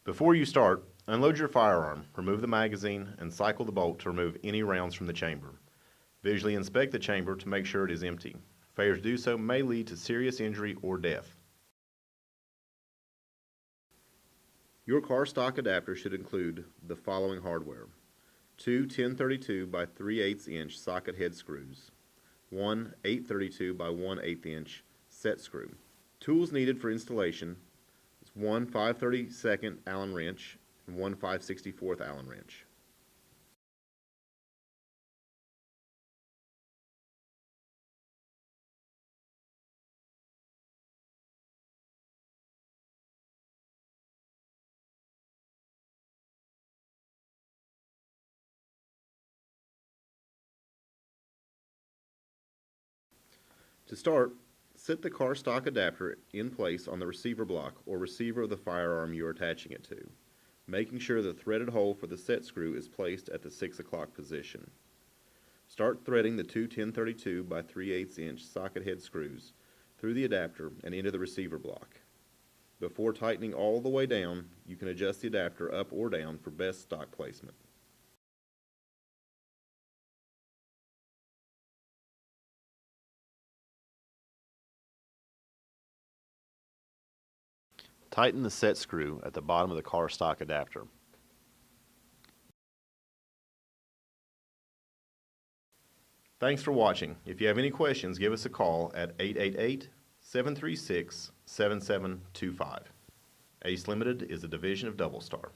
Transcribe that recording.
Before you start, unload your firearm, remove the magazine, and cycle the bolt to remove any rounds from the chamber. Visually inspect the chamber to make sure it is empty. Failure to do so may lead to serious injury or death. Your car stock adapter should include the following hardware: two 1032 by 3/8 inch socket head screws, one 832 by 1/8 inch set screw. Tools needed for installation is one 5/32 Allen wrench and one 5/64 Allen wrench. To start, set the car stock adapter in place on the receiver block or receiver of the firearm you are attaching it to, making sure the threaded hole for the set screw is placed at the 6 o'clock position. Start threading the two 1032 by 3/8 inch socket head screws through the adapter and into the receiver block. Before tightening all the way down, you can adjust the adapter up or down for best stock placement. Tighten the set screw at the bottom of the car stock adapter. Thanks for watching. If you have any questions, give us a call at 888-736-7725. Ace Limited is a division of Double Star.